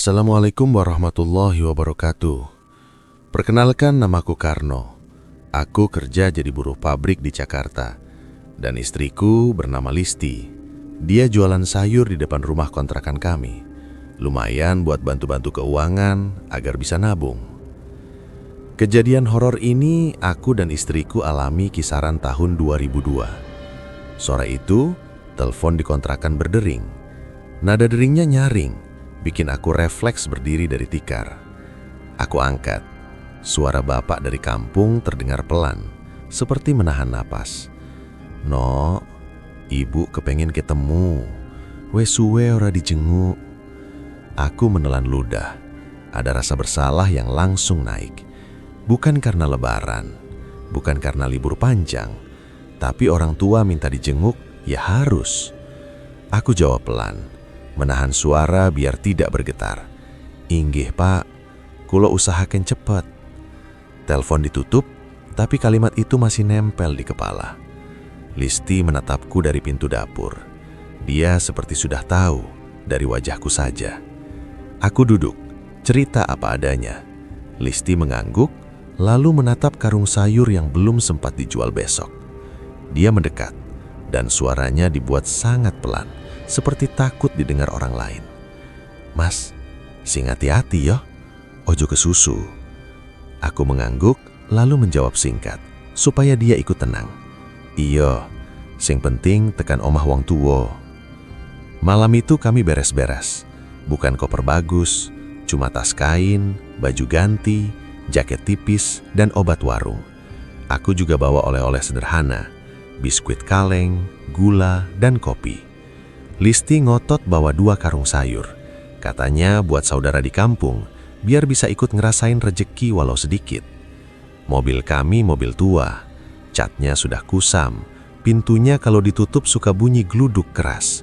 Assalamualaikum warahmatullahi wabarakatuh. Perkenalkan, namaku Karno. Aku kerja jadi buruh pabrik di Jakarta. Dan istriku bernama Listi. Dia jualan sayur di depan rumah kontrakan kami. Lumayan buat bantu-bantu keuangan agar bisa nabung. Kejadian horor ini aku dan istriku alami kisaran tahun 2002. Sore itu, telepon di kontrakan berdering. Nada deringnya nyaring, bikin aku refleks berdiri dari tikar. Aku angkat. Suara bapak dari kampung terdengar pelan, seperti menahan napas. "No, ibu kepengen ketemu. Wes suwe ora dijenguk." Aku menelan ludah. Ada rasa bersalah yang langsung naik. Bukan karena lebaran, bukan karena libur panjang, tapi orang tua minta dijenguk, ya harus. Aku jawab pelan, menahan suara biar tidak bergetar. "Inggih pak, kulo usahakan cepet." Telepon ditutup, tapi kalimat itu masih nempel di kepala. Listi menatapku dari pintu dapur. Dia seperti sudah tahu dari wajahku saja. Aku duduk, cerita apa adanya. Listi mengangguk, lalu menatap karung sayur yang belum sempat dijual besok. Dia mendekat, dan suaranya dibuat sangat pelan, seperti takut didengar orang lain. "Mas, sing hati-hati yo, ojo kesusu." Aku mengangguk, lalu menjawab singkat, supaya dia ikut tenang. "Iyo, sing penting tekan omah wong tuwo." Malam itu kami beres-beres. Bukan koper bagus, cuma tas kain, baju ganti, jaket tipis, dan obat warung. Aku juga bawa oleh-oleh sederhana, biskuit kaleng, gula, dan kopi. Listi ngotot bawa 2 karung sayur. Katanya buat saudara di kampung, biar bisa ikut ngerasain rejeki walau sedikit. Mobil kami mobil tua, catnya sudah kusam, pintunya kalau ditutup suka bunyi gluduk keras.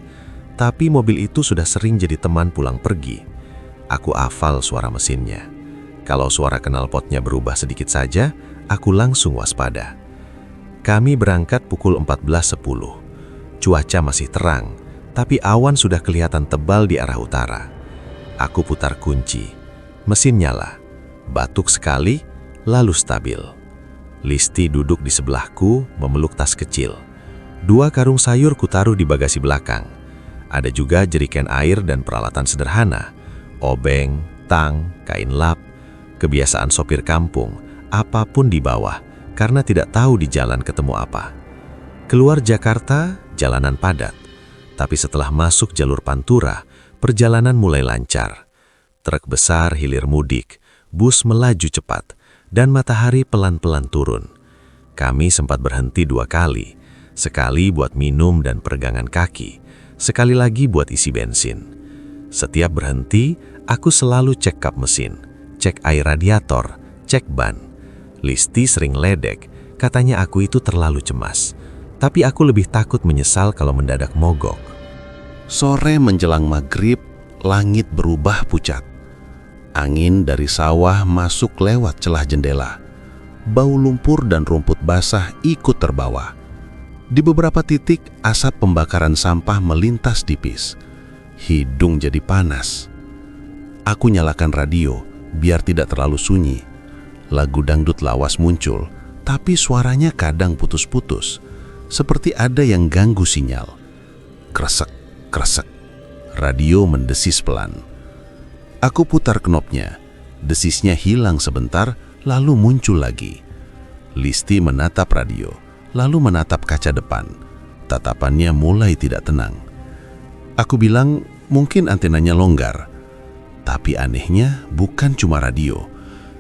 Tapi mobil itu sudah sering jadi teman pulang pergi. Aku hafal suara mesinnya. Kalau suara knalpotnya berubah sedikit saja, aku langsung waspada. Kami berangkat pukul 14.10. Cuaca masih terang, tapi awan sudah kelihatan tebal di arah utara. Aku putar kunci. Mesin nyala. Batuk sekali, lalu stabil. Listi duduk di sebelahku, memeluk tas kecil. 2 karung sayur kutaruh di bagasi belakang. Ada juga jeriken air dan peralatan sederhana. Obeng, tang, kain lap. Kebiasaan sopir kampung, apapun di bawah, karena tidak tahu di jalan ketemu apa. Keluar Jakarta, jalanan padat. Tapi setelah masuk jalur Pantura, perjalanan mulai lancar. Truk besar hilir mudik, bus melaju cepat, dan matahari pelan-pelan turun. Kami sempat berhenti 2 kali, sekali buat minum dan peregangan kaki, sekali lagi buat isi bensin. Setiap berhenti, aku selalu cek kap mesin, cek air radiator, cek ban. Listi sering ledek, katanya aku itu terlalu cemas. Tapi aku lebih takut menyesal kalau mendadak mogok. Sore menjelang maghrib, langit berubah pucat. Angin dari sawah masuk lewat celah jendela. Bau lumpur dan rumput basah ikut terbawa. Di beberapa titik, asap pembakaran sampah melintas tipis. Hidung jadi panas. Aku nyalakan radio, biar tidak terlalu sunyi. Lagu dangdut lawas muncul, tapi suaranya kadang putus-putus, seperti ada yang ganggu sinyal. Kresek, kresek. Radio mendesis pelan. Aku putar knopnya. Desisnya hilang sebentar, lalu muncul lagi. Listi menatap radio, lalu menatap kaca depan. Tatapannya mulai tidak tenang. Aku bilang, mungkin antenanya longgar. Tapi anehnya bukan cuma radio.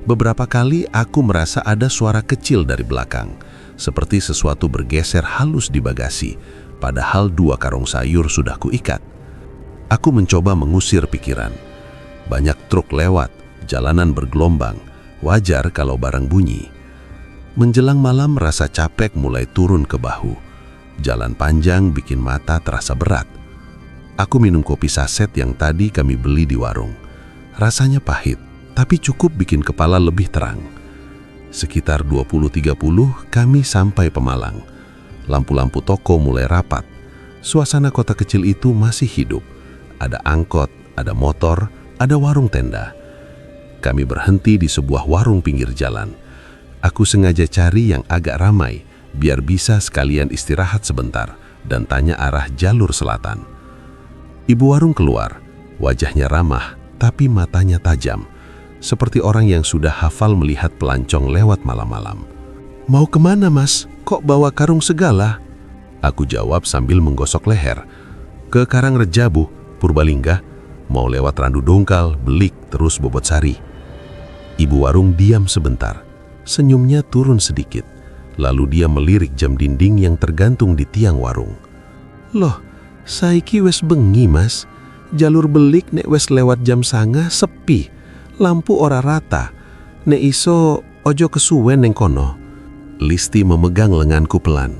Beberapa kali aku merasa ada suara kecil dari belakang, seperti sesuatu bergeser halus di bagasi, padahal 2 karung sayur sudah kuikat. Aku mencoba mengusir pikiran. Banyak truk lewat, jalanan bergelombang, wajar kalau barang bunyi. Menjelang malam rasa capek mulai turun ke bahu. Jalan panjang bikin mata terasa berat. Aku minum kopi saset yang tadi kami beli di warung. Rasanya pahit, tapi cukup bikin kepala lebih terang. Sekitar 20.30 kami sampai Pemalang. Lampu-lampu toko mulai rapat. Suasana kota kecil itu masih hidup. Ada angkot, ada motor, ada warung tenda. Kami berhenti di sebuah warung pinggir jalan. Aku sengaja cari yang agak ramai, biar bisa sekalian istirahat sebentar dan tanya arah jalur selatan. Ibu warung keluar, wajahnya ramah, tapi matanya tajam, seperti orang yang sudah hafal melihat pelancong lewat malam-malam. "Mau kemana, Mas? Kok bawa karung segala?" Aku jawab sambil menggosok leher. "Ke Karangreja, Bu, Purbalingga. Mau lewat Randu Dongkal, Belik, terus Bobotsari." Ibu warung diam sebentar. Senyumnya turun sedikit. Lalu dia melirik jam dinding yang tergantung di tiang warung. "Loh, saiki wes bengi, Mas. Jalur Belik nek wes lewat jam 09.30 sepi. Lampu ora rata. Nek iso ojo kesuwen neng kono." Listi memegang lenganku pelan.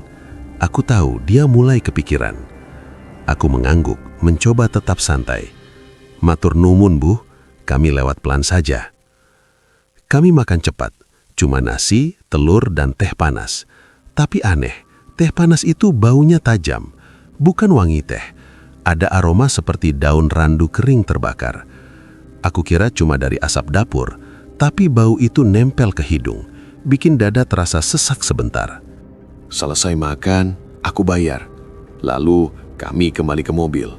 Aku tahu dia mulai kepikiran. Aku mengangguk, mencoba tetap santai. "Matur nuwun, Bu, kami lewat pelan saja." Kami makan cepat, cuma nasi, telur, dan teh panas. Tapi aneh, teh panas itu baunya tajam, bukan wangi teh. Ada aroma seperti daun randu kering terbakar. Aku kira cuma dari asap dapur, tapi bau itu nempel ke hidung, bikin dada terasa sesak sebentar. Selesai makan, aku bayar. Lalu kami kembali ke mobil.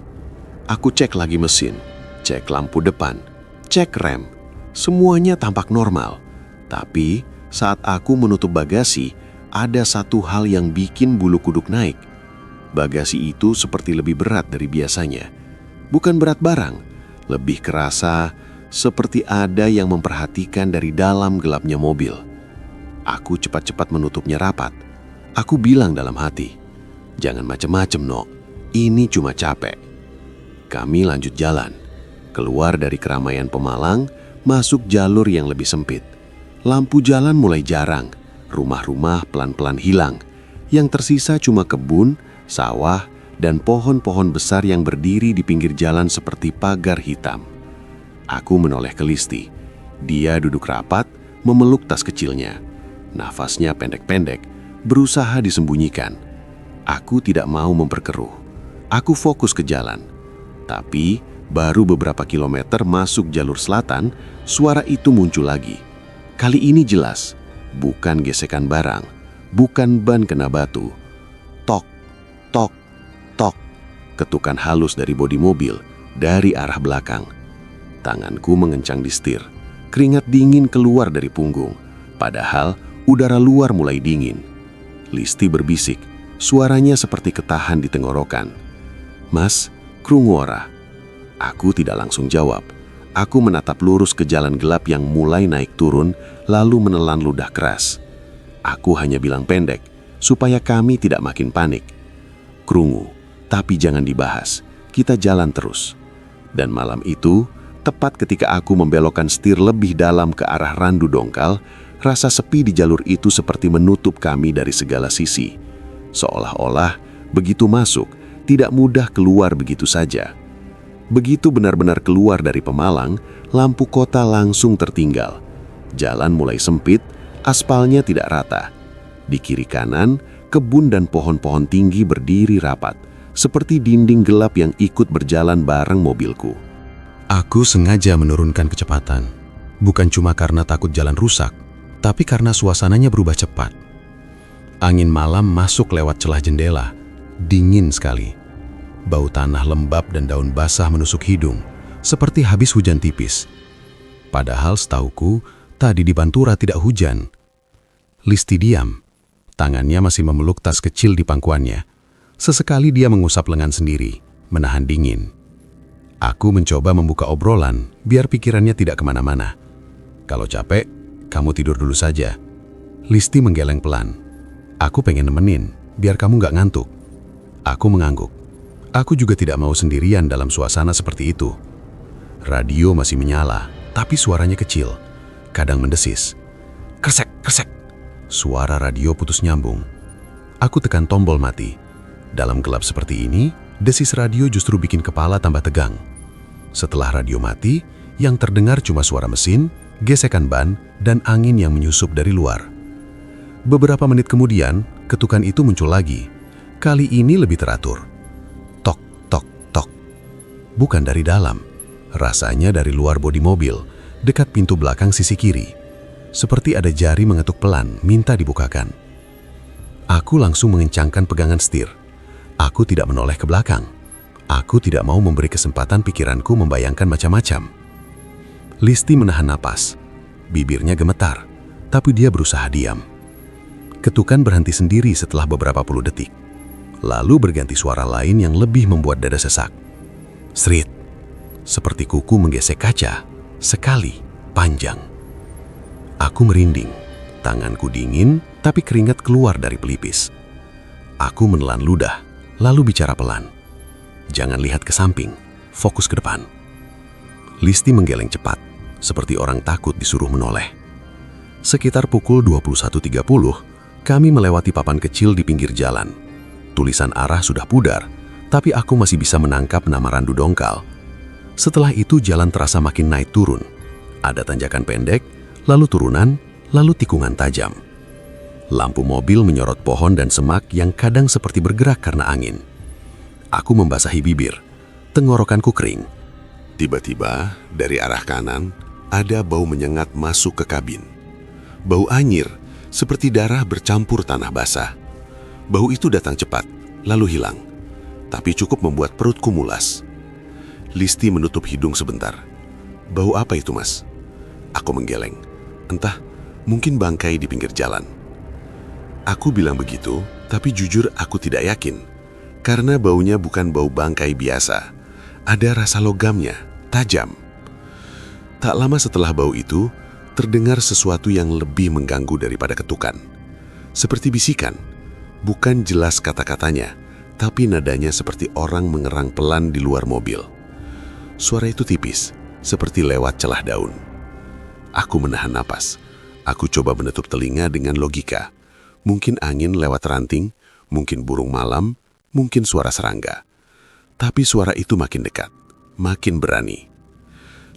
Aku cek lagi mesin, cek lampu depan, cek rem. Semuanya tampak normal. Tapi saat aku menutup bagasi, ada satu hal yang bikin bulu kuduk naik. Bagasi itu seperti lebih berat dari biasanya. Bukan berat barang, lebih kerasa seperti ada yang memperhatikan dari dalam gelapnya mobil. Aku cepat-cepat menutupnya rapat. Aku bilang dalam hati, "Jangan macem-macem, Nok. Ini cuma capek." Kami lanjut jalan, keluar dari keramaian Pemalang, masuk jalur yang lebih sempit. Lampu jalan mulai jarang, rumah-rumah pelan-pelan hilang. Yang tersisa cuma kebun, sawah, dan pohon-pohon besar yang berdiri di pinggir jalan seperti pagar hitam. Aku menoleh ke Listi. Dia duduk rapat, memeluk tas kecilnya. Nafasnya pendek-pendek, berusaha disembunyikan. Aku tidak mau memperkeruh. Aku fokus ke jalan. Tapi baru beberapa kilometer masuk jalur selatan, suara itu muncul lagi. Kali ini jelas, bukan gesekan barang, bukan ban kena batu. Tok, tok, tok, ketukan halus dari bodi mobil, dari arah belakang. Tanganku mengencang di setir, keringat dingin keluar dari punggung, padahal udara luar mulai dingin. Listi berbisik, suaranya seperti ketahan di tenggorokan. "Mas, krungu ora?" Aku tidak langsung jawab. Aku menatap lurus ke jalan gelap yang mulai naik turun, lalu menelan ludah keras. Aku hanya bilang pendek, supaya kami tidak makin panik. "Krungu, tapi jangan dibahas. Kita jalan terus." Dan malam itu, tepat ketika aku membelokkan setir lebih dalam ke arah Randu Dongkal, rasa sepi di jalur itu seperti menutup kami dari segala sisi. Seolah-olah begitu masuk, tidak mudah keluar begitu saja. Begitu benar-benar keluar dari Pemalang, lampu kota langsung tertinggal. Jalan mulai sempit, aspalnya tidak rata. Di kiri kanan, kebun dan pohon-pohon tinggi berdiri rapat, seperti dinding gelap yang ikut berjalan bareng mobilku. Aku sengaja menurunkan kecepatan, bukan cuma karena takut jalan rusak, tapi karena suasananya berubah cepat. Angin malam masuk lewat celah jendela, dingin sekali. Bau tanah lembab dan daun basah menusuk hidung, seperti habis hujan tipis. Padahal setauku, tadi di Pantura tidak hujan. Listi diam. Tangannya masih memeluk tas kecil di pangkuannya. Sesekali dia mengusap lengan sendiri, menahan dingin. Aku mencoba membuka obrolan, biar pikirannya tidak kemana-mana. "Kalau capek, kamu tidur dulu saja." Listi menggeleng pelan. "Aku pengen nemenin, biar kamu nggak ngantuk." Aku mengangguk. Aku juga tidak mau sendirian dalam suasana seperti itu. Radio masih menyala, tapi suaranya kecil, kadang mendesis. Kresek, kresek. Suara radio putus nyambung. Aku tekan tombol mati. Dalam gelap seperti ini, desis radio justru bikin kepala tambah tegang. Setelah radio mati, yang terdengar cuma suara mesin, gesekan ban, dan angin yang menyusup dari luar. Beberapa menit kemudian, ketukan itu muncul lagi. Kali ini lebih teratur. Tok, tok, tok. Bukan dari dalam, Rasanya dari luar bodi mobil, dekat pintu belakang sisi kiri. Seperti ada jari mengetuk pelan, minta dibukakan. Aku langsung mengencangkan pegangan setir. Aku tidak menoleh ke belakang. Aku tidak mau memberi kesempatan pikiranku membayangkan macam-macam. Listi menahan napas. Bibirnya gemetar, tapi dia berusaha diam. Ketukan berhenti sendiri setelah beberapa puluh detik. Lalu berganti suara lain yang lebih membuat dada sesak. Srit, seperti kuku menggesek kaca, sekali, panjang. Aku merinding, tanganku dingin, tapi keringat keluar dari pelipis. Aku menelan ludah, lalu bicara pelan. Jangan lihat ke samping, fokus ke depan. Listi menggeleng cepat, seperti orang takut disuruh menoleh. Sekitar pukul 21.30, kami melewati papan kecil di pinggir jalan. Tulisan arah sudah pudar, tapi aku masih bisa menangkap nama randu dongkal. Setelah itu jalan terasa makin naik turun. Ada tanjakan pendek, lalu turunan, lalu tikungan tajam. Lampu mobil menyorot pohon dan semak yang kadang seperti bergerak karena angin. Aku membasahi bibir, tenggorokanku kering. Tiba-tiba, dari arah kanan, ada bau menyengat masuk ke kabin. Bau anyir, seperti darah bercampur tanah basah. Bau itu datang cepat, lalu hilang. Tapi cukup membuat perutku mulas. Listi menutup hidung sebentar. Bau apa itu, Mas? Aku menggeleng. Entah, mungkin bangkai di pinggir jalan. Aku bilang begitu, tapi jujur aku tidak yakin. Karena baunya bukan bau bangkai biasa. Ada rasa logamnya, tajam. Tak lama setelah bau itu, terdengar sesuatu yang lebih mengganggu daripada ketukan. Seperti bisikan, bukan jelas kata-katanya, tapi nadanya seperti orang mengerang pelan di luar mobil. Suara itu tipis, seperti lewat celah daun. Aku menahan napas. Aku coba menutup telinga dengan logika. Mungkin angin lewat ranting, mungkin burung malam, mungkin suara serangga. Tapi suara itu makin dekat, makin berani.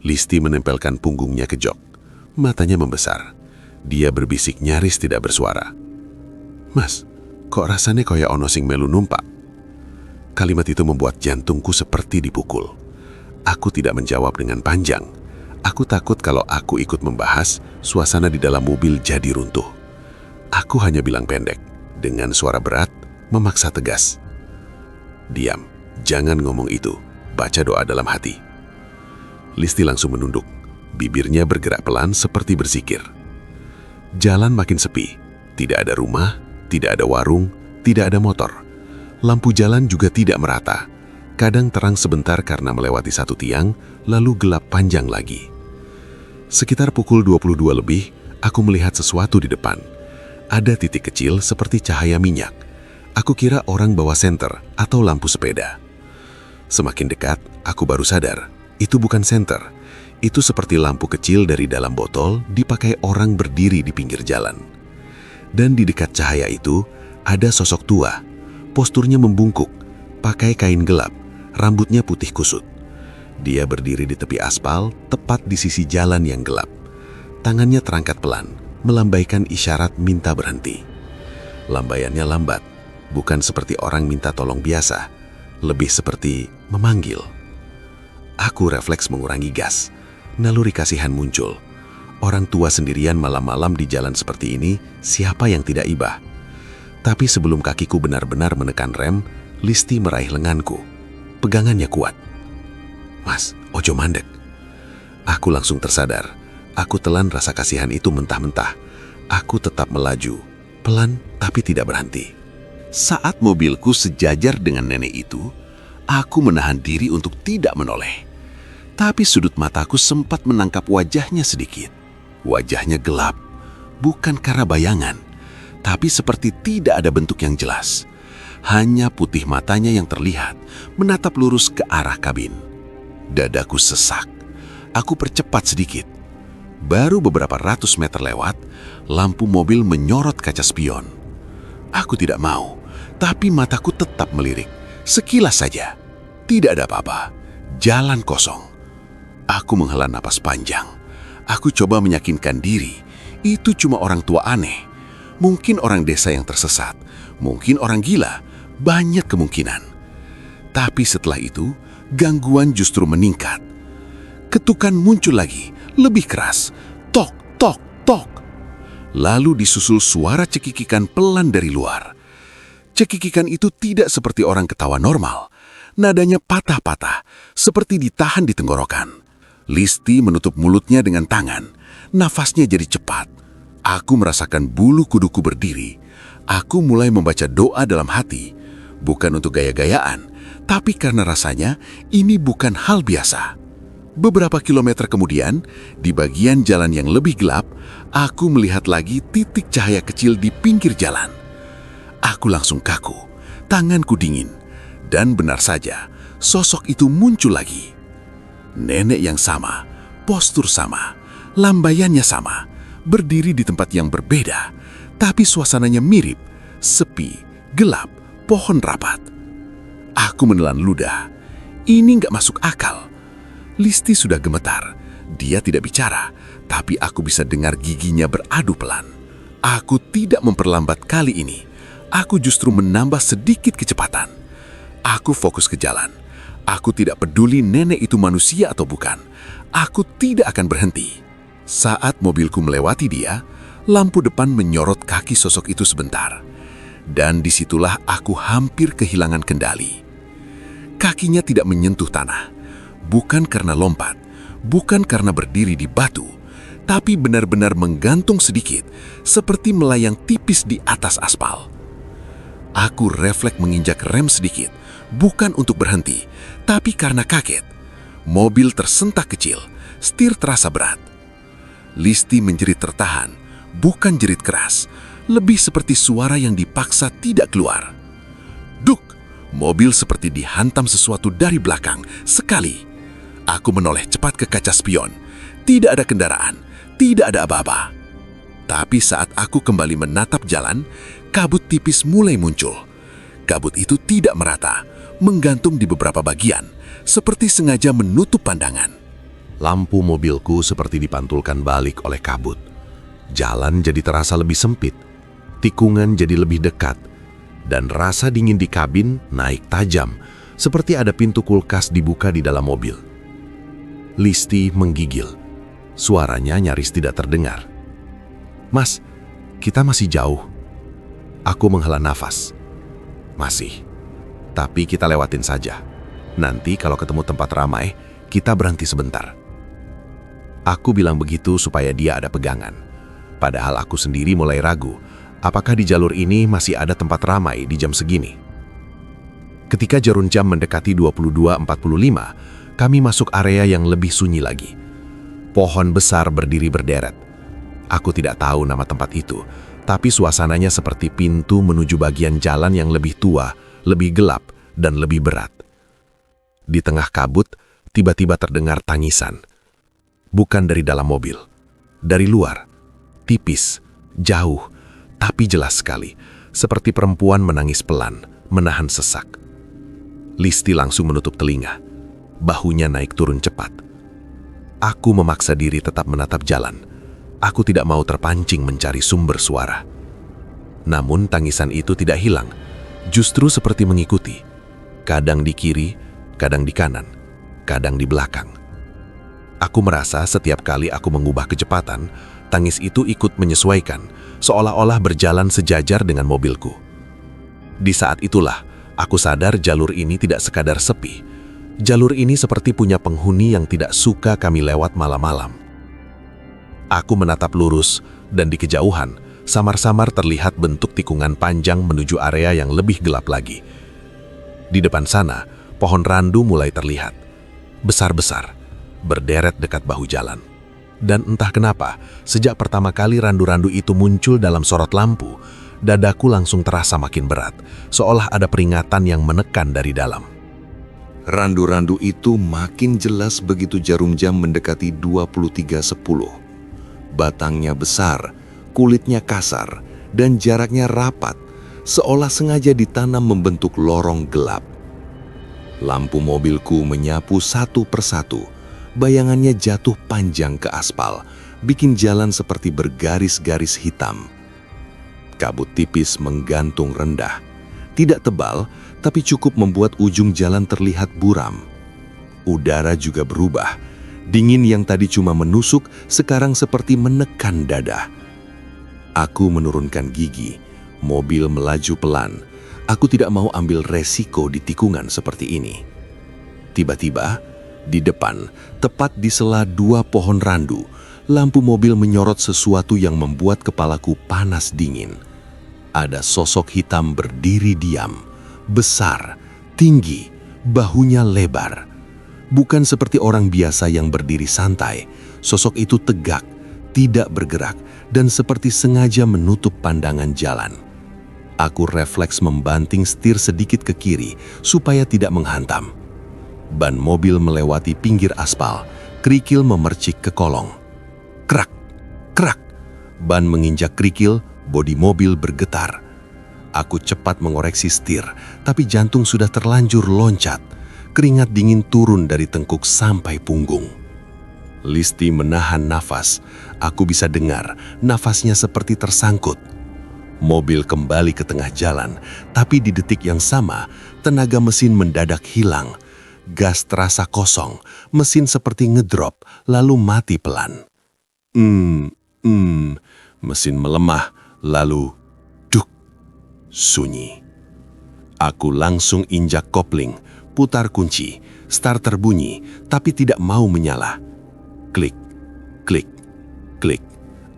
Listi menempelkan punggungnya ke jok. Matanya membesar. Dia berbisik nyaris tidak bersuara. Mas, kok rasanya kayak ono sing melu numpak? Kalimat itu membuat jantungku seperti dipukul. Aku tidak menjawab dengan panjang. Aku takut kalau aku ikut membahas, suasana di dalam mobil jadi runtuh. Aku hanya bilang pendek, dengan suara berat, memaksa tegas. Diam, jangan ngomong itu. Baca doa dalam hati. Listi langsung menunduk. Bibirnya bergerak pelan seperti berzikir. Jalan makin sepi. Tidak ada rumah, tidak ada warung, tidak ada motor. Lampu jalan juga tidak merata. Kadang terang sebentar karena melewati satu tiang, lalu gelap panjang lagi. Sekitar pukul 22 lebih, aku melihat sesuatu di depan. Ada titik kecil seperti cahaya minyak. Aku kira orang bawa senter atau lampu sepeda. Semakin dekat, aku baru sadar, itu bukan senter. Itu seperti lampu kecil dari dalam botol dipakai orang berdiri di pinggir jalan. Dan di dekat cahaya itu, ada sosok tua. Posturnya membungkuk, pakai kain gelap, rambutnya putih kusut. Dia berdiri di tepi aspal, tepat di sisi jalan yang gelap. Tangannya terangkat pelan, melambaikan isyarat minta berhenti. Lambaiannya lambat, bukan seperti orang minta tolong biasa, lebih seperti memanggil. Aku refleks mengurangi gas. Naluri kasihan muncul. Orang tua sendirian malam-malam di jalan seperti ini, siapa yang tidak iba? Tapi sebelum kakiku benar-benar menekan rem, Listi meraih lenganku. Pegangannya kuat. Mas, ojo mandek. Aku langsung tersadar. Aku telan rasa kasihan itu mentah-mentah. Aku tetap melaju, pelan tapi tidak berhenti. Saat mobilku sejajar dengan nenek itu, aku menahan diri untuk tidak menoleh. Tapi sudut mataku sempat menangkap wajahnya sedikit. Wajahnya gelap, bukan karena bayangan, tapi seperti tidak ada bentuk yang jelas. Hanya putih matanya yang terlihat, menatap lurus ke arah kabin. Dadaku sesak. Aku percepat sedikit. Baru beberapa ratus meter lewat, lampu mobil menyorot kaca spion. Aku tidak mau, tapi mataku tetap melirik. Sekilas saja. Tidak ada apa-apa. Jalan kosong. Aku menghela napas panjang. Aku coba meyakinkan diri, itu cuma orang tua aneh. Mungkin orang desa yang tersesat, mungkin orang gila, banyak kemungkinan. Tapi setelah itu, gangguan justru meningkat. Ketukan muncul lagi, lebih keras. Tok, tok, tok. Lalu disusul suara cekikikan pelan dari luar. Cekikikan itu tidak seperti orang ketawa normal. Nadanya patah-patah, seperti ditahan di tenggorokan. Listi menutup mulutnya dengan tangan. Nafasnya jadi cepat. Aku merasakan bulu kuduku berdiri. Aku mulai membaca doa dalam hati. Bukan untuk gaya-gayaan, tapi karena rasanya ini bukan hal biasa. Beberapa kilometer kemudian, di bagian jalan yang lebih gelap, aku melihat lagi titik cahaya kecil di pinggir jalan. Aku langsung kaku, tanganku dingin, dan benar saja, sosok itu muncul lagi. Nenek yang sama, postur sama, lambaiannya sama, berdiri di tempat yang berbeda, tapi suasananya mirip, sepi, gelap, pohon rapat. Aku menelan ludah. Ini nggak masuk akal. Listi sudah gemetar. Dia tidak bicara, tapi aku bisa dengar giginya beradu pelan. Aku tidak memperlambat kali ini. Aku justru menambah sedikit kecepatan. Aku fokus ke jalan. Aku tidak peduli nenek itu manusia atau bukan. Aku tidak akan berhenti. Saat mobilku melewati dia, lampu depan menyorot kaki sosok itu sebentar. Dan disitulah aku hampir kehilangan kendali. Kakinya tidak menyentuh tanah. Bukan karena lompat, bukan karena berdiri di batu, tapi benar-benar menggantung sedikit, seperti melayang tipis di atas aspal. Aku refleks menginjak rem sedikit, bukan untuk berhenti, tapi karena kaget. Mobil tersentak kecil, setir terasa berat. Listi menjerit tertahan, bukan jerit keras, lebih seperti suara yang dipaksa tidak keluar. Duk! Mobil seperti dihantam sesuatu dari belakang, sekali. Aku menoleh cepat ke kaca spion. Tidak ada kendaraan, tidak ada apa-apa. Tapi saat aku kembali menatap jalan, kabut tipis mulai muncul. Kabut itu tidak merata, menggantung di beberapa bagian, seperti sengaja menutup pandangan. Lampu mobilku seperti dipantulkan balik oleh kabut. Jalan jadi terasa lebih sempit, tikungan jadi lebih dekat, dan rasa dingin di kabin naik tajam, seperti ada pintu kulkas dibuka di dalam mobil. Listi menggigil. Suaranya nyaris tidak terdengar. "Mas, kita masih jauh." Aku menghela nafas. "Masih. Tapi kita lewatin saja. Nanti kalau ketemu tempat ramai, kita berhenti sebentar." Aku bilang begitu supaya dia ada pegangan. Padahal aku sendiri mulai ragu, apakah di jalur ini masih ada tempat ramai di jam segini. Ketika jarum jam mendekati 22.45, kami masuk area yang lebih sunyi lagi. Pohon besar berdiri berderet. Aku tidak tahu nama tempat itu, tapi suasananya seperti pintu menuju bagian jalan yang lebih tua, lebih gelap, dan lebih berat. Di tengah kabut, tiba-tiba terdengar tangisan. Bukan dari dalam mobil, dari luar, tipis, jauh, tapi jelas sekali, seperti perempuan menangis pelan, menahan sesak. Listi langsung menutup telinga. Bahunya naik turun cepat. Aku memaksa diri tetap menatap jalan. Aku tidak mau terpancing mencari sumber suara. Namun tangisan itu tidak hilang, justru seperti mengikuti. Kadang di kiri, kadang di kanan, kadang di belakang. Aku merasa setiap kali aku mengubah kecepatan, tangis itu ikut menyesuaikan, seolah-olah berjalan sejajar dengan mobilku. Di saat itulah, aku sadar jalur ini tidak sekadar sepi. Jalur ini seperti punya penghuni yang tidak suka kami lewat malam-malam. Aku menatap lurus, dan di kejauhan, samar-samar terlihat bentuk tikungan panjang menuju area yang lebih gelap lagi. Di depan sana, pohon randu mulai terlihat. Besar-besar, berderet dekat bahu jalan. Dan entah kenapa, sejak pertama kali randu-randu itu muncul dalam sorot lampu, dadaku langsung terasa makin berat, seolah ada peringatan yang menekan dari dalam. Randu-randu itu makin jelas begitu jarum jam mendekati 23.10. Batangnya besar, kulitnya kasar, dan jaraknya rapat, seolah sengaja ditanam membentuk lorong gelap. Lampu mobilku menyapu satu persatu, bayangannya jatuh panjang ke aspal, bikin jalan seperti bergaris-garis hitam. Kabut tipis menggantung rendah, tidak tebal, tapi cukup membuat ujung jalan terlihat buram. Udara juga berubah. Dingin yang tadi cuma menusuk, sekarang seperti menekan dada. Aku menurunkan gigi. Mobil melaju pelan. Aku tidak mau ambil resiko di tikungan seperti ini. Tiba-tiba, di depan, tepat di sela dua pohon randu, lampu mobil menyorot sesuatu yang membuat kepalaku panas dingin. Ada sosok hitam berdiri diam, besar, tinggi, bahunya lebar. Bukan seperti orang biasa yang berdiri santai, sosok itu tegak, tidak bergerak, dan seperti sengaja menutup pandangan jalan. Aku refleks membanting setir sedikit ke kiri supaya tidak menghantam. Ban mobil melewati pinggir aspal, kerikil memercik ke kolong. Krak, krak, ban menginjak kerikil, bodi mobil bergetar. Aku cepat mengoreksi setir, tapi jantung sudah terlanjur loncat. Keringat dingin turun dari tengkuk sampai punggung. Listi menahan nafas. Aku bisa dengar nafasnya seperti tersangkut. Mobil kembali ke tengah jalan, tapi di detik yang sama, tenaga mesin mendadak hilang. Gas terasa kosong, mesin seperti ngedrop, lalu mati pelan. Mesin melemah, lalu duk, sunyi. Aku langsung injak kopling, putar kunci, starter bunyi, tapi tidak mau menyala. Klik, klik, klik.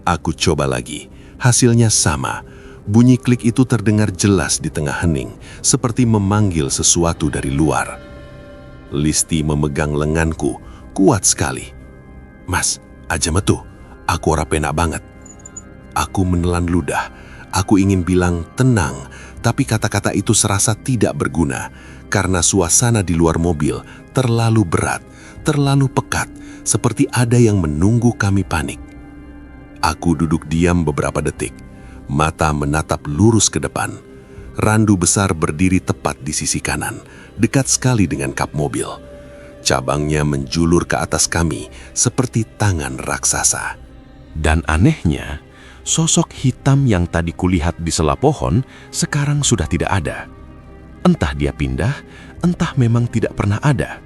Aku coba lagi. Hasilnya sama. Bunyi klik itu terdengar jelas di tengah hening, seperti memanggil sesuatu dari luar. Listi memegang lenganku, kuat sekali. Mas, aja metu, aku ora penak banget. Aku menelan ludah. Aku ingin bilang tenang, tapi kata-kata itu serasa tidak berguna. Karena suasana di luar mobil terlalu berat, terlalu pekat, seperti ada yang menunggu kami panik. Aku duduk diam beberapa detik, mata menatap lurus ke depan. Randu besar berdiri tepat di sisi kanan, dekat sekali dengan kap mobil. Cabangnya menjulur ke atas kami seperti tangan raksasa. Dan anehnya, sosok hitam yang tadi kulihat di sela pohon sekarang sudah tidak ada. Entah dia pindah, entah memang tidak pernah ada.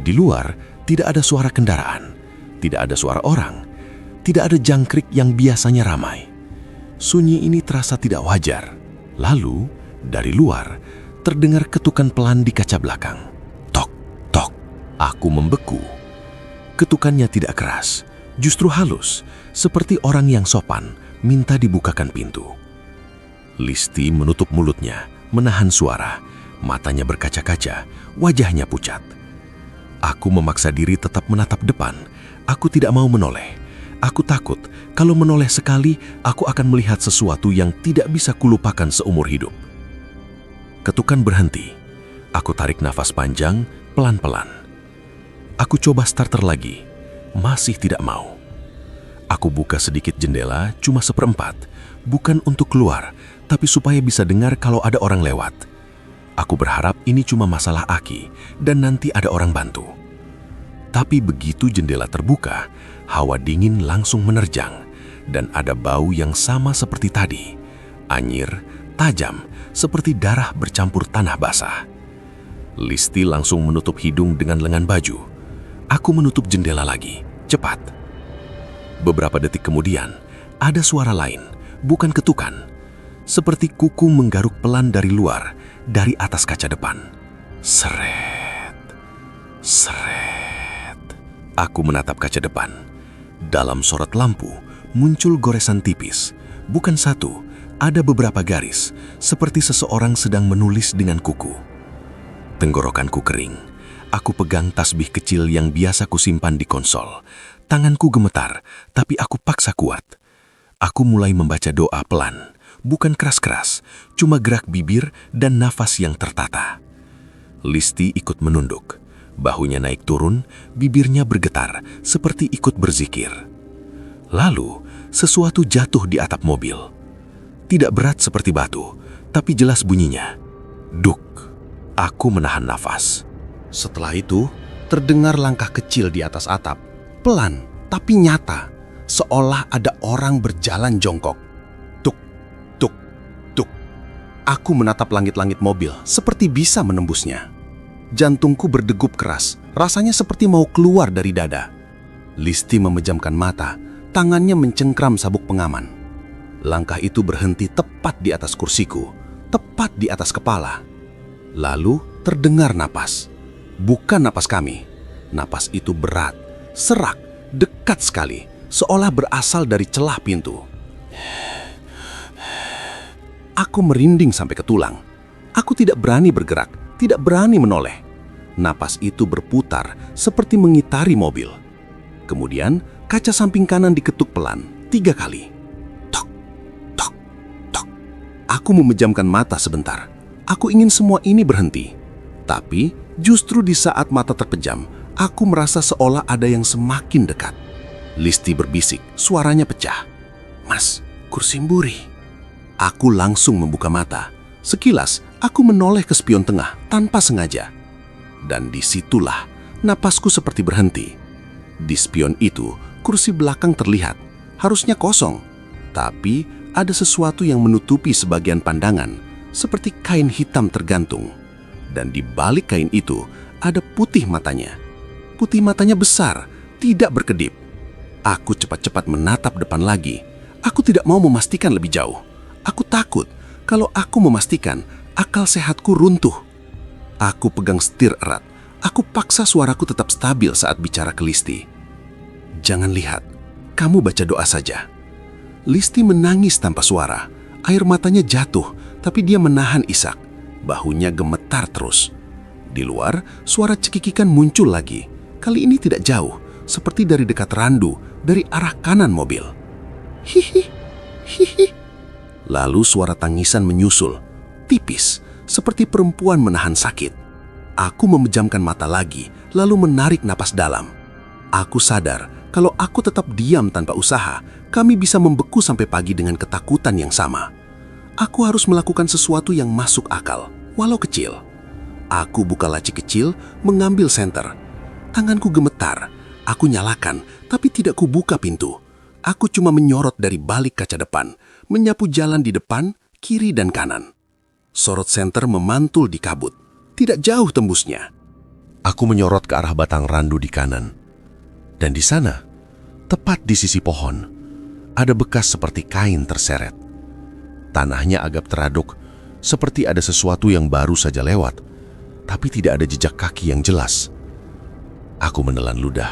Di luar, tidak ada suara kendaraan, tidak ada suara orang, tidak ada jangkrik yang biasanya ramai. Sunyi ini terasa tidak wajar. Lalu, dari luar, terdengar ketukan pelan di kaca belakang. Tok, tok. Aku membeku. Ketukannya tidak keras, justru halus, seperti orang yang sopan minta dibukakan pintu. Listi menutup mulutnya, menahan suara, matanya berkaca-kaca, wajahnya pucat. Aku memaksa diri tetap menatap depan. Aku tidak mau menoleh. Aku takut kalau menoleh sekali, aku akan melihat sesuatu yang tidak bisa kulupakan seumur hidup. Ketukan berhenti. Aku tarik nafas panjang, pelan-pelan. Aku coba starter lagi. Masih tidak mau. Aku buka sedikit jendela, cuma seperempat. Bukan untuk keluar, tapi supaya bisa dengar kalau ada orang lewat. Aku berharap ini cuma masalah aki dan nanti ada orang bantu. Tapi begitu jendela terbuka, hawa dingin langsung menerjang dan ada bau yang sama seperti tadi. Anyir, tajam, seperti darah bercampur tanah basah. Listi langsung menutup hidung dengan lengan baju. Aku menutup jendela lagi, cepat. Beberapa detik kemudian, ada suara lain, bukan ketukan. Seperti kuku menggaruk pelan dari luar, dari atas kaca depan. Seret, seret. Aku menatap kaca depan. Dalam sorot lampu, muncul goresan tipis. Bukan satu, ada beberapa garis, seperti seseorang sedang menulis dengan kuku. Tenggorokanku kering. Aku pegang tasbih kecil yang biasa kusimpan di konsol. Tanganku gemetar, tapi aku paksa kuat. Aku mulai membaca doa pelan, bukan keras-keras, cuma gerak bibir dan nafas yang tertata. Listi ikut menunduk. Bahunya naik turun, bibirnya bergetar, seperti ikut berzikir. Lalu, sesuatu jatuh di atap mobil. Tidak berat seperti batu, tapi jelas bunyinya. Duk. Aku menahan nafas. Setelah itu, terdengar langkah kecil di atas atap. Pelan, tapi nyata. Seolah ada orang berjalan jongkok. Tuk, tuk, tuk. Aku menatap langit-langit mobil, seperti bisa menembusnya. Jantungku berdegup keras, rasanya seperti mau keluar dari dada. Listi memejamkan mata, tangannya mencengkram sabuk pengaman. Langkah itu berhenti tepat di atas kursiku, tepat di atas kepala. Lalu terdengar napas. Bukan napas kami. Napas itu berat, serak, dekat sekali, seolah berasal dari celah pintu. Aku merinding sampai ke tulang. Aku tidak berani bergerak, tidak berani menoleh. Napas itu berputar seperti mengitari mobil. Kemudian kaca samping kanan diketuk pelan 3 kali. Tok, tok, tok. Aku memejamkan mata sebentar. Aku ingin semua ini berhenti. Tapi justru di saat mata terpejam, aku merasa seolah ada yang semakin dekat. Listi berbisik, suaranya pecah. "Mas, kursi mburi." Aku langsung membuka mata. Sekilas, aku menoleh ke spion tengah tanpa sengaja. Dan disitulah napasku seperti berhenti. Di spion itu, kursi belakang terlihat, harusnya kosong. Tapi ada sesuatu yang menutupi sebagian pandangan, seperti kain hitam tergantung. Dan di balik kain itu, ada putih matanya. Putih matanya besar, tidak berkedip. Aku cepat-cepat menatap depan lagi. Aku tidak mau memastikan lebih jauh. Aku takut kalau aku memastikan akal sehatku runtuh. Aku pegang setir erat. Aku paksa suaraku tetap stabil saat bicara ke Listi. "Jangan lihat, kamu baca doa saja." Listi menangis tanpa suara. Air matanya jatuh, tapi dia menahan isak. Bahunya gemetar terus. Di luar, suara cekikikan muncul lagi. Kali ini tidak jauh, seperti dari dekat randu, dari arah kanan mobil. "Hihi, hihi." Lalu suara tangisan menyusul, tipis, seperti perempuan menahan sakit. Aku memejamkan mata lagi, lalu menarik napas dalam. Aku sadar kalau aku tetap diam tanpa usaha, kami bisa membeku sampai pagi dengan ketakutan yang sama. Aku harus melakukan sesuatu yang masuk akal, walau kecil. Aku buka laci kecil, mengambil senter. Tanganku gemetar. Aku nyalakan, tapi tidak kubuka pintu. Aku cuma menyorot dari balik kaca depan, menyapu jalan di depan, kiri dan kanan. Sorot senter memantul di kabut. Tidak jauh tembusnya. Aku menyorot ke arah batang randu di kanan. Dan di sana, tepat di sisi pohon, ada bekas seperti kain terseret. Tanahnya agak teraduk, seperti ada sesuatu yang baru saja lewat, tapi tidak ada jejak kaki yang jelas. Aku menelan ludah.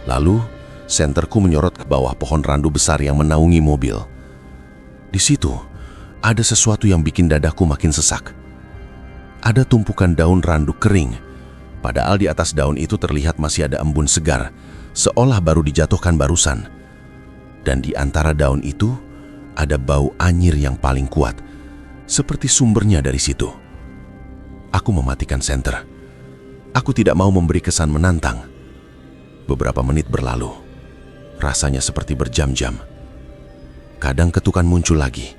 Lalu, senterku menyorot ke bawah pohon randu besar yang menaungi mobil. Di situ, ada sesuatu yang bikin dadaku makin sesak. Ada tumpukan daun randu kering, padahal di atas daun itu terlihat masih ada embun segar, seolah baru dijatuhkan barusan. Dan di antara daun itu, ada bau anyir yang paling kuat, seperti sumbernya dari situ. Aku mematikan senter. Aku tidak mau memberi kesan menantang. Beberapa menit berlalu, rasanya seperti berjam-jam. Kadang ketukan muncul lagi,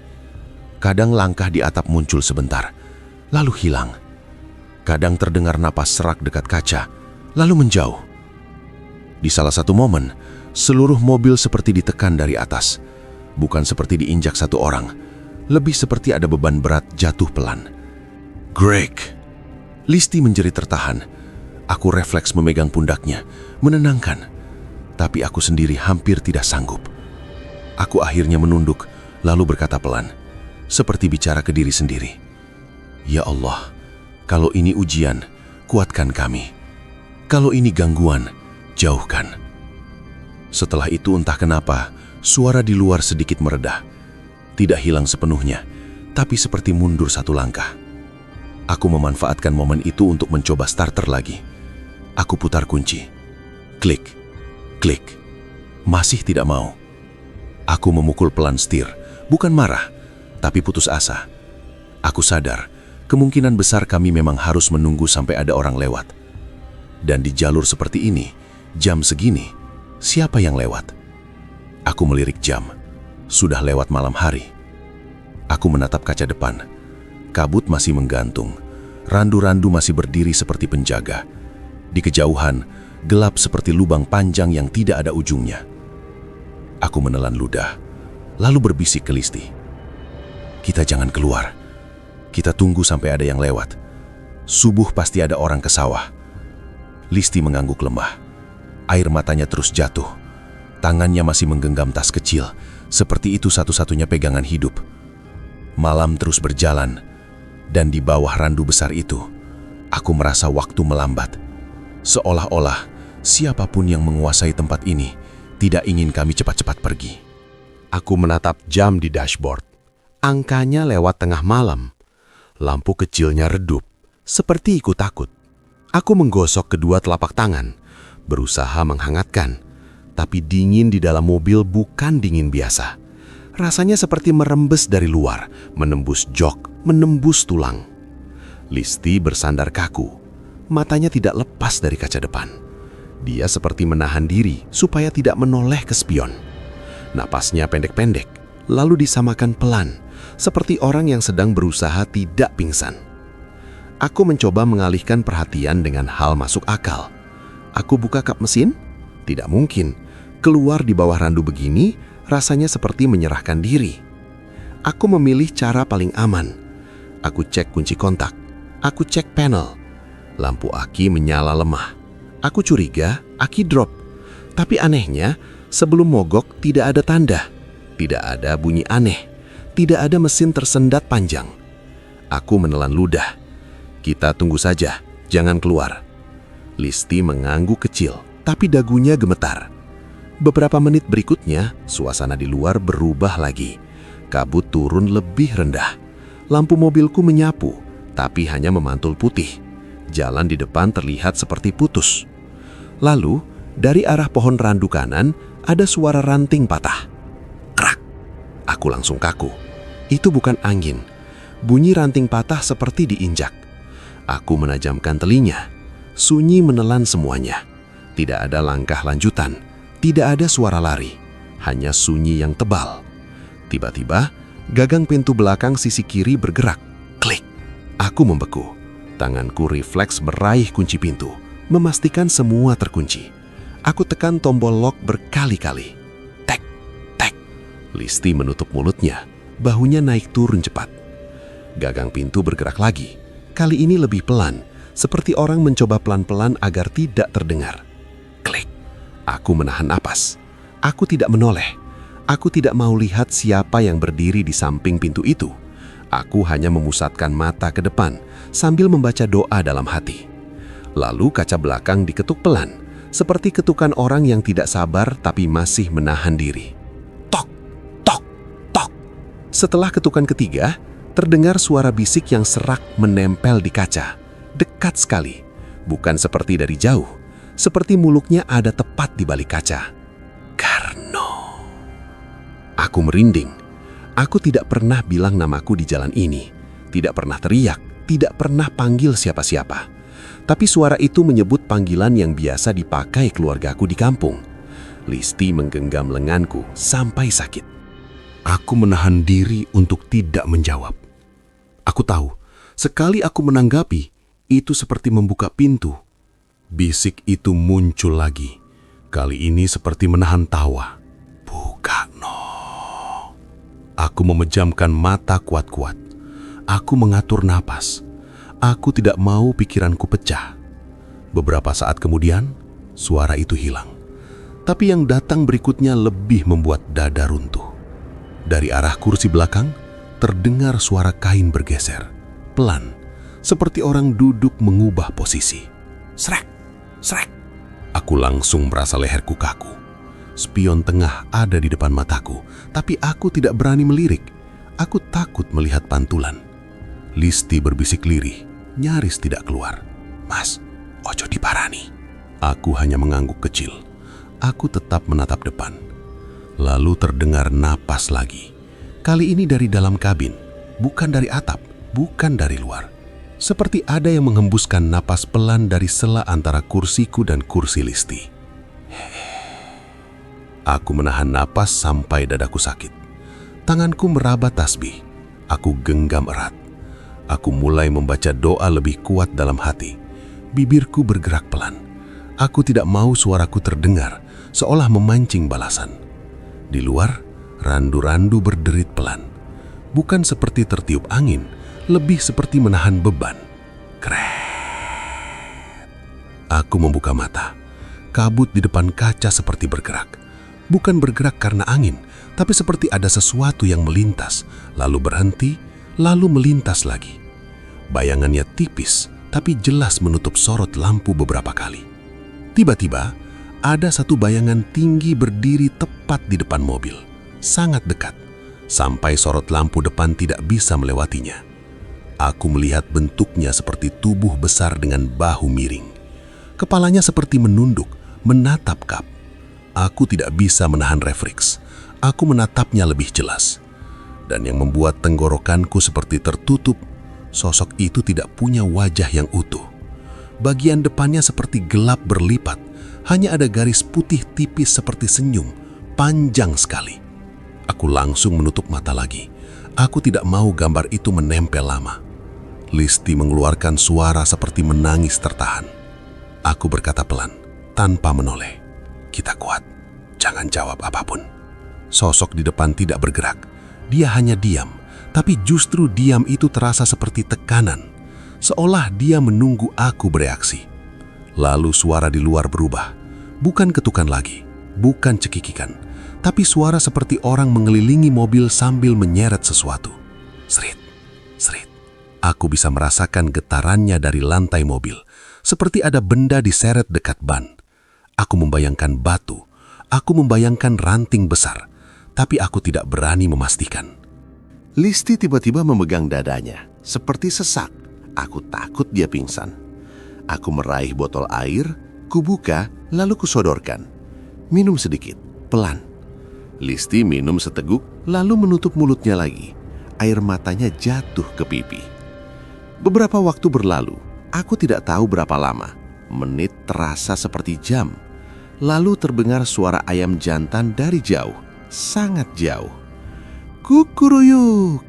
kadang langkah di atap muncul sebentar, lalu hilang. Kadang terdengar napas serak dekat kaca, lalu menjauh. Di salah satu momen, seluruh mobil seperti ditekan dari atas. Bukan seperti diinjak satu orang, lebih seperti ada beban berat jatuh pelan. "Greg!" Listi menjerit tertahan. Aku refleks memegang pundaknya, menenangkan. Tapi aku sendiri hampir tidak sanggup. Aku akhirnya menunduk, lalu berkata pelan, seperti bicara ke diri sendiri. "Ya Allah, kalau ini ujian, kuatkan kami. Kalau ini gangguan, jauhkan." Setelah itu entah kenapa, suara di luar sedikit meredah. Tidak hilang sepenuhnya, tapi seperti mundur satu langkah. Aku memanfaatkan momen itu untuk mencoba starter lagi. Aku putar kunci. Klik, klik. Masih tidak mau. Aku memukul pelan setir, bukan marah, tapi putus asa. Aku sadar, kemungkinan besar kami memang harus menunggu sampai ada orang lewat. Dan di jalur seperti ini, jam segini, siapa yang lewat? Aku melirik jam. Sudah lewat malam hari. Aku menatap kaca depan. Kabut masih menggantung. Randu-randu masih berdiri seperti penjaga. Di kejauhan, gelap seperti lubang panjang yang tidak ada ujungnya. Aku menelan ludah, lalu berbisik ke Listi. "Kita jangan keluar. Kita tunggu sampai ada yang lewat. Subuh pasti ada orang ke sawah." Listi mengangguk lemah. Air matanya terus jatuh. Tangannya masih menggenggam tas kecil, seperti itu satu-satunya pegangan hidup. Malam terus berjalan, dan di bawah randu besar itu, aku merasa waktu melambat. Seolah-olah siapapun yang menguasai tempat ini tidak ingin kami cepat-cepat pergi. Aku menatap jam di dashboard. Angkanya lewat tengah malam. Lampu kecilnya redup, seperti ikut takut. Aku menggosok kedua telapak tangan, berusaha menghangatkan. Tapi dingin di dalam mobil bukan dingin biasa. Rasanya seperti merembes dari luar, menembus jok, menembus tulang. Listi bersandar kaku. Matanya tidak lepas dari kaca depan. Dia seperti menahan diri supaya tidak menoleh ke spion. Napasnya pendek-pendek, lalu disamakan pelan, seperti orang yang sedang berusaha tidak pingsan. Aku mencoba mengalihkan perhatian dengan hal masuk akal. Aku buka kap mesin? Tidak mungkin. Keluar di bawah randu begini, rasanya seperti menyerahkan diri. Aku memilih cara paling aman. Aku cek kunci kontak. Aku cek panel. Lampu aki menyala lemah. Aku curiga aki drop. Tapi anehnya, sebelum mogok tidak ada tanda. Tidak ada bunyi aneh. Tidak ada mesin tersendat panjang. Aku menelan ludah. Kita tunggu saja, jangan keluar. Listi mengangguk kecil, tapi dagunya gemetar. Beberapa menit berikutnya, suasana di luar berubah lagi. Kabut turun lebih rendah. Lampu mobilku menyapu, tapi hanya memantul putih. Jalan di depan terlihat seperti putus. Lalu, dari arah pohon randu kanan, ada suara ranting patah. Krak! Aku langsung kaku. Itu bukan angin. Bunyi ranting patah seperti diinjak. Aku menajamkan telinga. Sunyi menelan semuanya. Tidak ada langkah lanjutan. Tidak ada suara lari, hanya sunyi yang tebal. Tiba-tiba, gagang pintu belakang sisi kiri bergerak. Klik! Aku membeku. Tanganku refleks meraih kunci pintu, memastikan semua terkunci. Aku tekan tombol lock berkali-kali. Tek! Tek! Listi menutup mulutnya, bahunya naik turun cepat. Gagang pintu bergerak lagi. Kali ini lebih pelan, seperti orang mencoba pelan-pelan agar tidak terdengar. Klik! Aku menahan napas. Aku tidak menoleh. Aku tidak mau lihat siapa yang berdiri di samping pintu itu. Aku hanya memusatkan mata ke depan sambil membaca doa dalam hati. Lalu kaca belakang diketuk pelan, seperti ketukan orang yang tidak sabar tapi masih menahan diri. Tok! Tok! Tok! Setelah ketukan ketiga, terdengar suara bisik yang serak menempel di kaca. Dekat sekali, bukan seperti dari jauh. Seperti mulutnya ada tepat di balik kaca. Karno. Aku merinding. Aku tidak pernah bilang namaku di jalan ini. Tidak pernah teriak, tidak pernah panggil siapa-siapa. Tapi suara itu menyebut panggilan yang biasa dipakai keluargaku di kampung. Listi menggenggam lenganku sampai sakit. Aku menahan diri untuk tidak menjawab. Aku tahu, sekali aku menanggapi, itu seperti membuka pintu. Bisik itu muncul lagi. Kali ini seperti menahan tawa. Buka, no. Aku memejamkan mata kuat-kuat. Aku mengatur napas. Aku tidak mau pikiranku pecah. Beberapa saat kemudian, suara itu hilang. Tapi yang datang berikutnya lebih membuat dada runtuh. Dari arah kursi belakang, terdengar suara kain bergeser. Pelan, seperti orang duduk mengubah posisi. Srek! Srek! Aku langsung merasa leherku kaku. Spion tengah ada di depan mataku, tapi aku tidak berani melirik. Aku takut melihat pantulan. Listi berbisik lirih, nyaris tidak keluar. Mas, ojo diparani. Aku hanya mengangguk kecil. Aku tetap menatap depan. Lalu terdengar napas lagi. Kali ini dari dalam kabin, bukan dari atap, bukan dari luar. Seperti ada yang menghembuskan napas pelan dari sela antara kursiku dan kursi Listi. Aku menahan napas sampai dadaku sakit. Tanganku meraba tasbih. Aku genggam erat. Aku mulai membaca doa lebih kuat dalam hati. Bibirku bergerak pelan. Aku tidak mau suaraku terdengar, seolah memancing balasan. Di luar, randu-randu berderit pelan. Bukan seperti tertiup angin, lebih seperti menahan beban. Kret. Aku membuka mata. Kabut di depan kaca seperti bergerak. Bukan bergerak karena angin, tapi seperti ada sesuatu yang melintas, lalu berhenti, lalu melintas lagi. Bayangannya tipis, tapi jelas menutup sorot lampu beberapa kali. Tiba-tiba, ada satu bayangan tinggi berdiri tepat di depan mobil, sangat dekat, sampai sorot lampu depan tidak bisa melewatinya. Aku melihat bentuknya seperti tubuh besar dengan bahu miring. Kepalanya seperti menunduk, menatap Kap. Aku tidak bisa menahan refleks. Aku menatapnya lebih jelas. Dan yang membuat tenggorokanku seperti tertutup, sosok itu tidak punya wajah yang utuh. Bagian depannya seperti gelap berlipat, hanya ada garis putih tipis seperti senyum, panjang sekali. Aku langsung menutup mata lagi. Aku tidak mau gambar itu menempel lama. Listi mengeluarkan suara seperti menangis tertahan. Aku berkata pelan, tanpa menoleh. Kita kuat, jangan jawab apapun. Sosok di depan tidak bergerak. Dia hanya diam, tapi justru diam itu terasa seperti tekanan. Seolah dia menunggu aku bereaksi. Lalu suara di luar berubah. Bukan ketukan lagi, bukan cekikikan, tapi suara seperti orang mengelilingi mobil sambil menyeret sesuatu. Serit, serit. Aku bisa merasakan getarannya dari lantai mobil, seperti ada benda diseret dekat ban. Aku membayangkan batu, aku membayangkan ranting besar, tapi aku tidak berani memastikan. Listi tiba-tiba memegang dadanya, seperti sesak. Aku takut dia pingsan. Aku meraih botol air, kubuka, lalu kusodorkan. Minum sedikit, pelan. Listi minum seteguk, lalu menutup mulutnya lagi. Air matanya jatuh ke pipi. Beberapa waktu berlalu, aku tidak tahu berapa lama. Menit terasa seperti jam. Lalu terdengar suara ayam jantan dari jauh, sangat jauh. Kukuruyuk,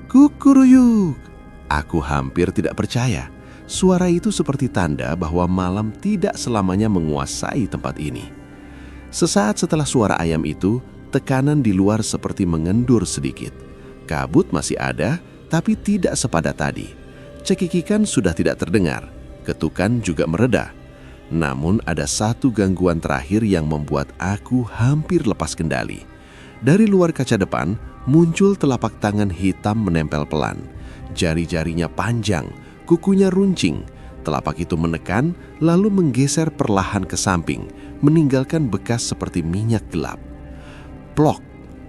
kukuruyuk. Aku hampir tidak percaya. Suara itu seperti tanda bahwa malam tidak selamanya menguasai tempat ini. Sesaat setelah suara ayam itu, tekanan di luar seperti mengendur sedikit. Kabut masih ada, tapi tidak sepadat tadi. Cekikikan sudah tidak terdengar, ketukan juga mereda. Namun ada satu gangguan terakhir yang membuat aku hampir lepas kendali. Dari luar kaca depan, muncul telapak tangan hitam menempel pelan. Jari-jarinya panjang, kukunya runcing. Telapak itu menekan, lalu menggeser perlahan ke samping, meninggalkan bekas seperti minyak gelap. Plok,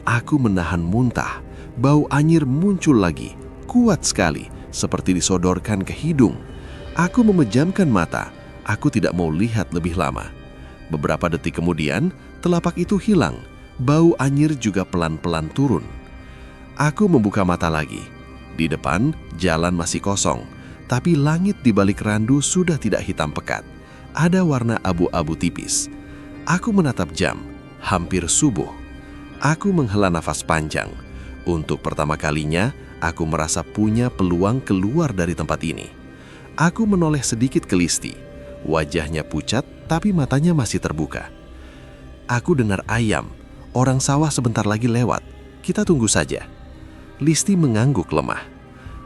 aku menahan muntah. Bau anyir muncul lagi, kuat sekali, seperti disodorkan ke hidung. Aku memejamkan mata. Aku tidak mau lihat lebih lama. Beberapa detik kemudian, telapak itu hilang. Bau anyir juga pelan-pelan turun. Aku membuka mata lagi. Di depan, jalan masih kosong. Tapi langit di balik randu sudah tidak hitam pekat. Ada warna abu-abu tipis. Aku menatap jam. Hampir subuh. Aku menghela nafas panjang. Untuk pertama kalinya, aku merasa punya peluang keluar dari tempat ini. Aku menoleh sedikit ke Listi. Wajahnya pucat, tapi matanya masih terbuka. Aku dengar ayam. Orang sawah sebentar lagi lewat. Kita tunggu saja. Listi mengangguk lemah.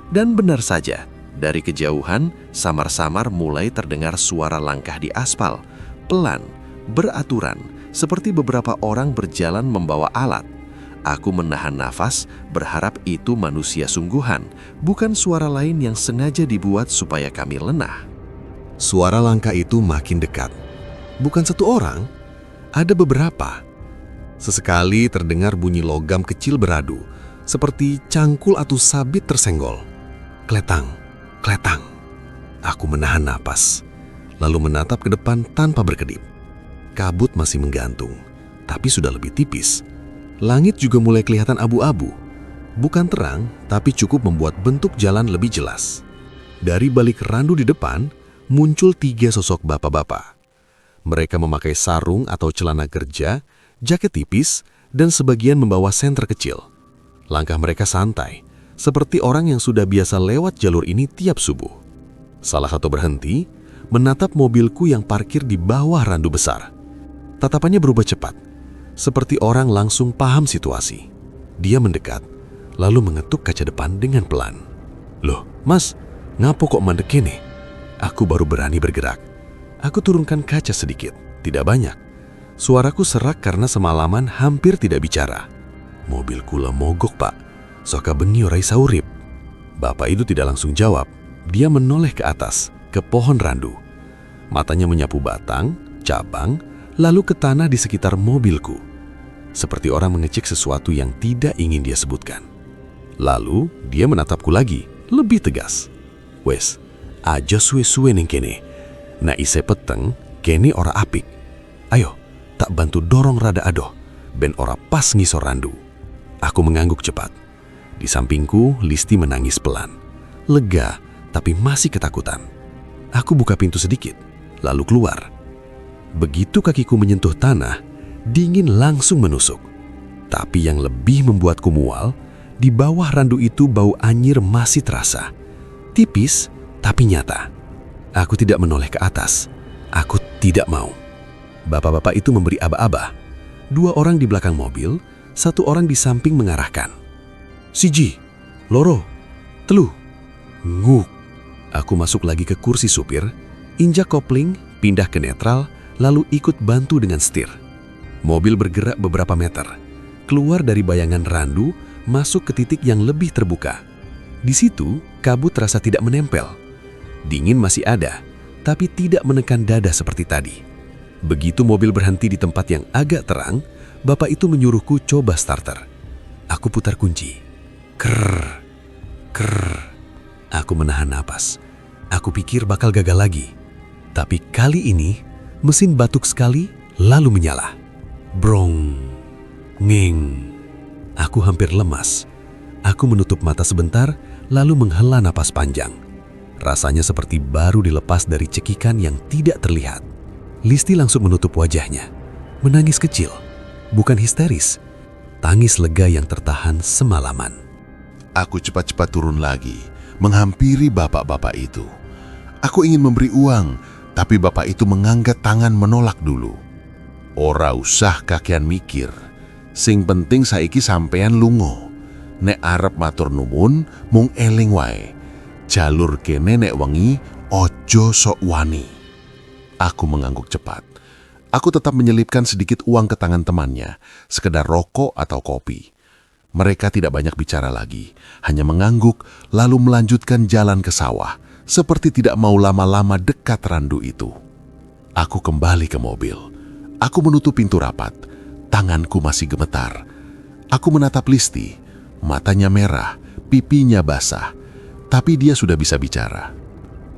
Dan benar saja, dari kejauhan, samar-samar mulai terdengar suara langkah di aspal. Pelan, beraturan, seperti beberapa orang berjalan membawa alat. Aku menahan nafas, berharap itu manusia sungguhan, bukan suara lain yang sengaja dibuat supaya kami lengah. Suara langkah itu makin dekat. Bukan satu orang, ada beberapa. Sesekali terdengar bunyi logam kecil beradu, seperti cangkul atau sabit tersenggol. Kletang, kletang. Aku menahan napas, lalu menatap ke depan tanpa berkedip. Kabut masih menggantung, tapi sudah lebih tipis. Langit juga mulai kelihatan abu-abu. Bukan terang, tapi cukup membuat bentuk jalan lebih jelas. Dari balik randu di depan, muncul 3 sosok bapak-bapak. Mereka memakai sarung atau celana kerja, jaket tipis, dan sebagian membawa senter kecil. Langkah mereka santai, seperti orang yang sudah biasa lewat jalur ini tiap subuh. Salah satu berhenti, menatap mobilku yang parkir di bawah randu besar. Tatapannya berubah cepat, seperti orang langsung paham situasi. Dia mendekat, lalu mengetuk kaca depan dengan pelan. "Loh, Mas, ngapo kok mandek ini?" Aku baru berani bergerak. Aku turunkan kaca sedikit. Tidak banyak. Suaraku serak karena semalaman hampir tidak bicara. Mobil kula mogok, Pak. Soka bengi ora isa urip. Bapak itu tidak langsung jawab. Dia menoleh ke atas, ke pohon randu. Matanya menyapu batang, cabang, lalu ke tanah di sekitar mobilku. Seperti orang mengecek sesuatu yang tidak ingin dia sebutkan. Lalu dia menatapku lagi, lebih tegas. Wes, aja suwe-suwe ning kene. Na ise peteng, kene ora apik. Ayo, tak bantu dorong rada adoh, ben ora pas ngisor randu. Aku mengangguk cepat. Di sampingku, Listi menangis pelan. Lega, tapi masih ketakutan. Aku buka pintu sedikit, lalu keluar. Begitu kakiku menyentuh tanah, dingin langsung menusuk. Tapi yang lebih membuatku mual, di bawah randu itu bau anyir masih terasa. Tipis, tapi nyata. Aku tidak menoleh ke atas. Aku tidak mau. Bapak-bapak itu memberi aba-aba. 2 orang di belakang mobil, 1 orang di samping mengarahkan. Siji, loro, telu, nguk. Aku masuk lagi ke kursi supir, injak kopling, pindah ke netral, lalu ikut bantu dengan setir. Mobil bergerak beberapa meter, keluar dari bayangan randu, masuk ke titik yang lebih terbuka. Di situ, kabut terasa tidak menempel. Dingin masih ada, tapi tidak menekan dada seperti tadi. Begitu mobil berhenti di tempat yang agak terang, bapak itu menyuruhku coba starter. Aku putar kunci. Krrr, krrr. Aku menahan napas. Aku pikir bakal gagal lagi. Tapi kali ini, mesin batuk sekali, lalu menyala. Brong, nging. Aku hampir lemas. Aku menutup mata sebentar, lalu menghela napas panjang. Rasanya seperti baru dilepas dari cekikan yang tidak terlihat. Listi langsung menutup wajahnya. Menangis kecil, bukan histeris. Tangis lega yang tertahan semalaman. Aku cepat-cepat turun lagi, menghampiri bapak-bapak itu. Aku ingin memberi uang, tapi bapak itu mengangkat tangan menolak dulu. Ora usah kakean mikir. Sing penting saiki sampean lungo. Nek arep matur nuwun, mung eling wae. Jalur kene nek wengi, ojo sok wani. Aku mengangguk cepat. Aku tetap menyelipkan sedikit uang ke tangan temannya, sekedar rokok atau kopi. Mereka tidak banyak bicara lagi, hanya mengangguk lalu melanjutkan jalan ke sawah, seperti tidak mau lama-lama dekat randu itu. Aku kembali ke mobil. Aku menutup pintu rapat. Tanganku masih gemetar. Aku menatap Listi. Matanya merah, pipinya basah. Tapi dia sudah bisa bicara.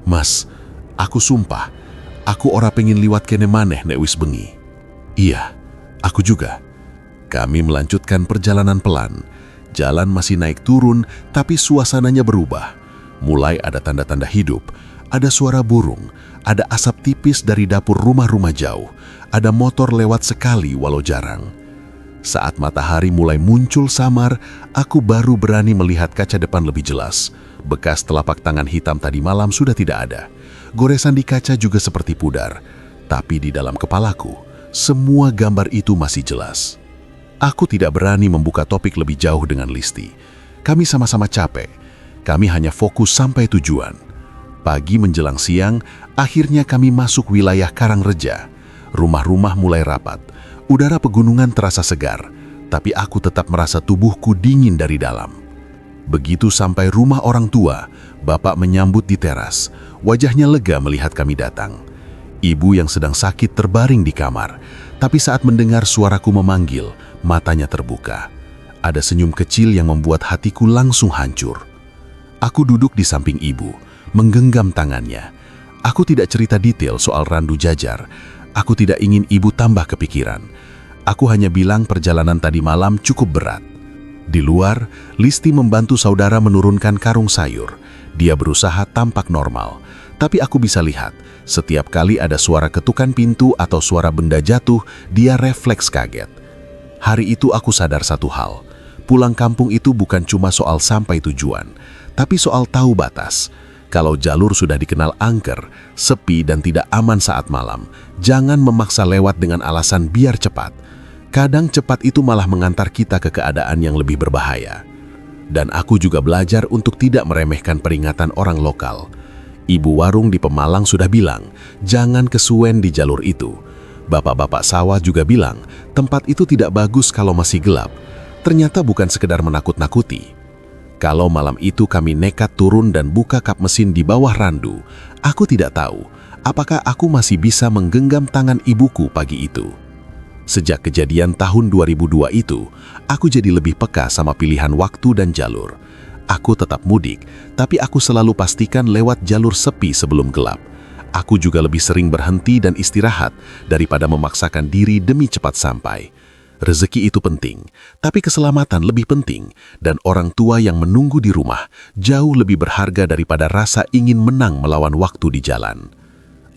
Mas, aku sumpah, aku ora pengen liwat kene maneh nek wis bengi. Iya, aku juga. Kami melanjutkan perjalanan pelan. Jalan masih naik turun, tapi suasananya berubah. Mulai ada tanda-tanda hidup, ada suara burung, ada asap tipis dari dapur rumah-rumah jauh, ada motor lewat sekali walau jarang. Saat matahari mulai muncul samar, aku baru berani melihat kaca depan lebih jelas. Bekas telapak tangan hitam tadi malam sudah tidak ada. Goresan di kaca juga seperti pudar. Tapi di dalam kepalaku, semua gambar itu masih jelas. Aku tidak berani membuka topik lebih jauh dengan Listi. Kami sama-sama capek. Kami hanya fokus sampai tujuan. Pagi menjelang siang, akhirnya kami masuk wilayah Karangreja. Rumah-rumah mulai rapat. Udara pegunungan terasa segar, tapi aku tetap merasa tubuhku dingin dari dalam. Begitu sampai rumah orang tua, bapak menyambut di teras. Wajahnya lega melihat kami datang. Ibu yang sedang sakit terbaring di kamar, tapi saat mendengar suaraku memanggil, matanya terbuka. Ada senyum kecil yang membuat hatiku langsung hancur. Aku duduk di samping ibu, menggenggam tangannya. Aku tidak cerita detail soal randu jajar. Aku tidak ingin ibu tambah kepikiran. Aku hanya bilang perjalanan tadi malam cukup berat. Di luar, Listi membantu saudara menurunkan karung sayur. Dia berusaha tampak normal, tapi aku bisa lihat, setiap kali ada suara ketukan pintu atau suara benda jatuh, dia refleks kaget. Hari itu aku sadar satu hal, pulang kampung itu bukan cuma soal sampai tujuan, tapi soal tahu batas. Kalau jalur sudah dikenal angker, sepi dan tidak aman saat malam, jangan memaksa lewat dengan alasan biar cepat. Kadang cepat itu malah mengantar kita ke keadaan yang lebih berbahaya. Dan aku juga belajar untuk tidak meremehkan peringatan orang lokal. Ibu warung di Pemalang sudah bilang, jangan kesuwen di jalur itu. Bapak-bapak sawah juga bilang tempat itu tidak bagus kalau masih gelap. Ternyata bukan sekedar menakut-nakuti. Kalau malam itu kami nekat turun dan buka kap mesin di bawah randu, aku tidak tahu apakah aku masih bisa menggenggam tangan ibuku pagi itu. Sejak kejadian tahun 2002 itu, aku jadi lebih peka sama pilihan waktu dan jalur. Aku tetap mudik, tapi aku selalu pastikan lewat jalur sepi sebelum gelap. Aku juga lebih sering berhenti dan istirahat daripada memaksakan diri demi cepat sampai. Rezeki itu penting, tapi keselamatan lebih penting, dan orang tua yang menunggu di rumah jauh lebih berharga daripada rasa ingin menang melawan waktu di jalan.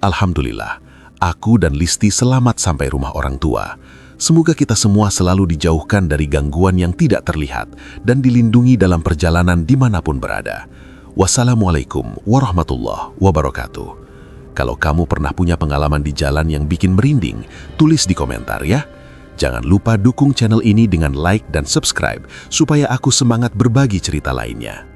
Alhamdulillah, aku dan Listi selamat sampai rumah orang tua. Semoga kita semua selalu dijauhkan dari gangguan yang tidak terlihat dan dilindungi dalam perjalanan dimanapun berada. Wassalamualaikum warahmatullahi wabarakatuh. Kalau kamu pernah punya pengalaman di jalan yang bikin merinding, tulis di komentar ya. Jangan lupa dukung channel ini dengan like dan subscribe supaya aku semangat berbagi cerita lainnya.